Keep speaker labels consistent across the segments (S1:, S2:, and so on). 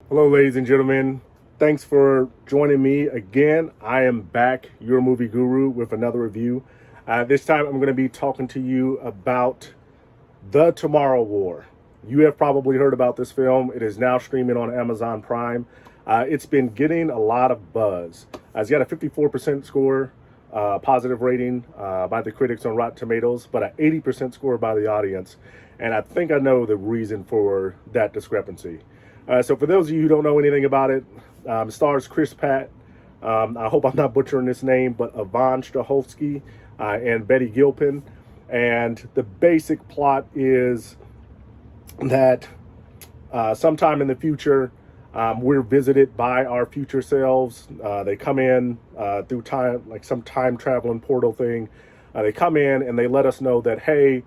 S1: Hello, ladies and gentlemen. Thanks for joining me again. I am back, your movie guru, with another review. This time, I'm going to be talking to you about The Tomorrow War. You have probably heard about this film. It is now streaming on Amazon Prime. It's been getting a lot of buzz. It's got a 54% score, positive rating by the critics on Rotten Tomatoes, but an 80% score by the audience. And I think I know the reason for that discrepancy. So for those of you who don't know anything about it, it stars Chris Pratt. I hope I'm not butchering this name, but Yvonne Strahovski and Betty Gilpin. And the basic plot is that sometime in the future, we're visited by our future selves. They come in through time, like some time traveling portal thing. They come in and they let us know that, hey,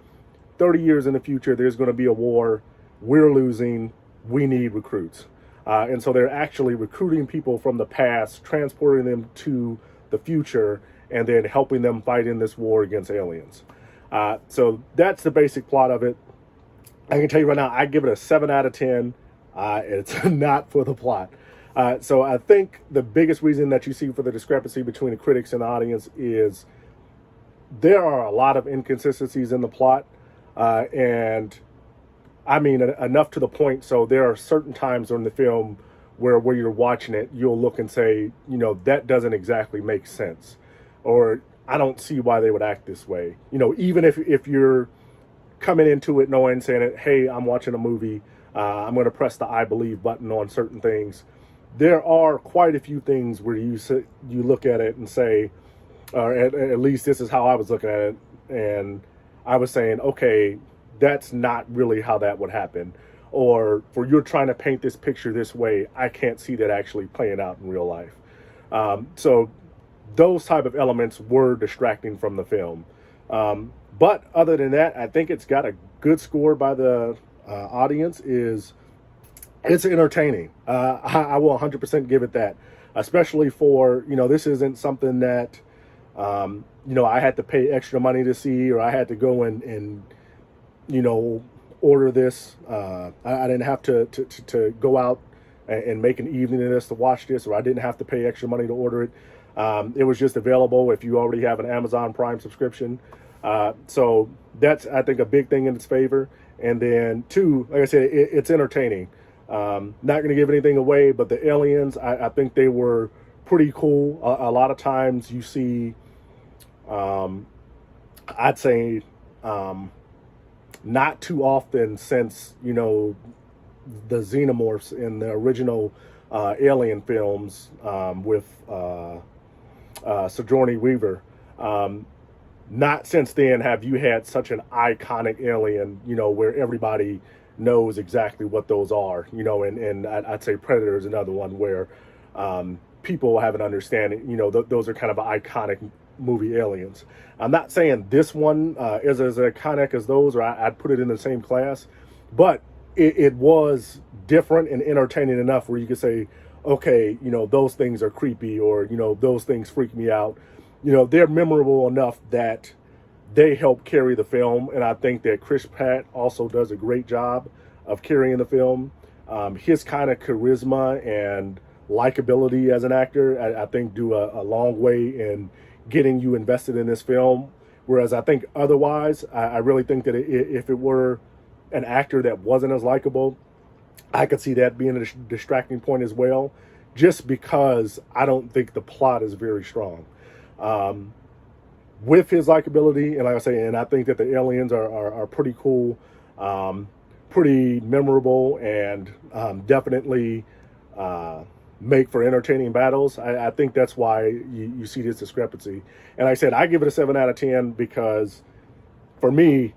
S1: 30 years in the future, there's going to be a war. We're losing. We need recruits. And so they're actually recruiting people from the past, transporting them to the future, and then helping them fight in this war against aliens. So that's the basic plot of it. I can tell you right now, I give it a 7 out of 10. It's not for the plot. So I think the biggest reason that you see for the discrepancy between the critics and the audience is there are a lot of inconsistencies in the plot. And I mean, enough to the point. So there are certain times in the film where you're watching it, you'll look and say, that doesn't exactly make sense. Or I don't see why they would act this way. Even if you're coming into it knowing, saying, hey, I'm watching a movie, I'm going to press the I believe button on certain things. There are quite a few things where you look at it and say, or at least this is how I was looking at it. And I was saying, okay, that's not really how that would happen. Or for you're trying to paint this picture this way, I can't see that actually playing out in real life. So those type of elements were distracting from the film. But other than that, I think it's got a good score by the audience. It's entertaining. I will 100% give it that, especially for, this isn't something that, I had to pay extra money to see, or I had to go and order this. I didn't have to go out and make an evening of this to watch this, or I didn't have to pay extra money to order it. It was just available if you already have an Amazon Prime subscription. So that's, I think, a big thing in its favor. And then two, like I said, it's entertaining. Not going to give anything away, but the aliens, I think they were pretty cool. A lot of times you see, I'd say, not too often since, the xenomorphs in the original Alien films with Sigourney Weaver. Not since then have you had such an iconic alien, where everybody knows exactly what those are, and I'd say Predator is another one where people have an understanding, those are kind of iconic movie aliens. I'm not saying this one is as iconic as those, or I'd put it in the same class, but it was different and entertaining enough where you could say, okay, those things are creepy, or, those things freak me out. They're memorable enough that they help carry the film. And I think that Chris Pratt also does a great job of carrying the film. His kind of charisma and likability as an actor, I think, do a long way in getting you invested in this film. Whereas I think otherwise, I really think that if it were an actor that wasn't as likable, I could see that being a distracting point as well, just because I don't think the plot is very strong. With his likability, and like I say, and I think that the aliens are pretty cool, pretty memorable, and definitely make for entertaining battles. I think that's why you see this discrepancy. And like I said, I give it a 7 out of 10 because for me,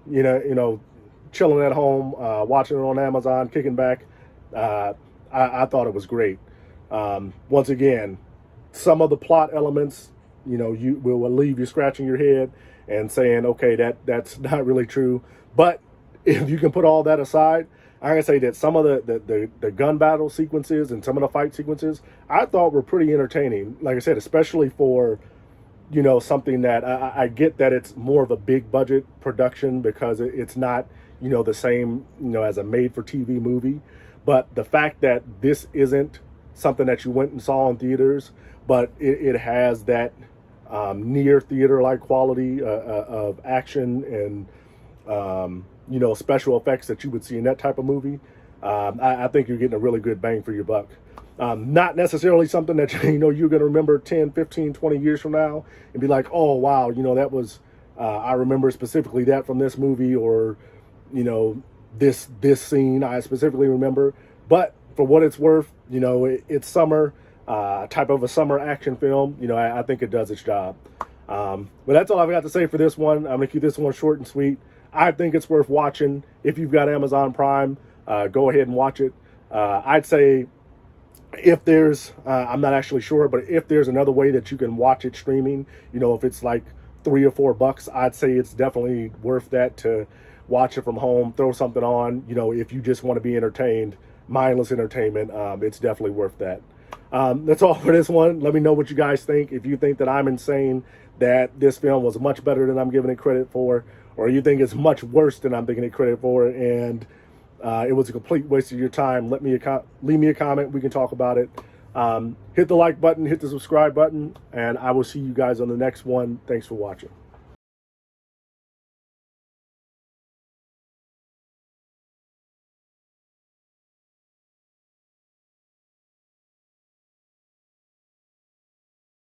S1: chilling at home, watching it on Amazon, kicking back, I thought it was great. Once again, some of the plot elements, you will leave you scratching your head and saying, okay, that's not really true. But if you can put all that aside, I can say that some of the gun battle sequences and some of the fight sequences I thought were pretty entertaining. Like I said, especially for, something that I get that it's more of a big budget production because it's not, the same, as a made for TV movie. But the fact that this isn't something that you went and saw in theaters, but it has that near theater like quality of action and special effects that you would see in that type of movie. I think you're getting a really good bang for your buck. Not necessarily something that you're going to remember 10, 15, 20 years from now and be like, oh wow, that was I remember specifically that from this movie, or this scene I specifically remember. But for what it's worth, it's summer, type of a summer action film. I think it does its job. But that's all I've got to say for this one. I'm gonna keep this one short and sweet. I think it's worth watching. If you've got Amazon Prime, go ahead and watch it. I'd say if there's, I'm not actually sure, but if there's another way that you can watch it streaming, if it's like $3 or $4, I'd say it's definitely worth that to watch it from home, throw something on. If you just want to be entertained, mindless entertainment, it's definitely worth that. That's all for this one. Let me know what you guys think. If you think that I'm insane, that this film was much better than I'm giving it credit for, or you think it's much worse than I'm giving it credit for, and it was a complete waste of your time, leave me a comment. We can talk about it. Hit the like button, hit the subscribe button, and I will see you guys on the next one. Thanks for watching.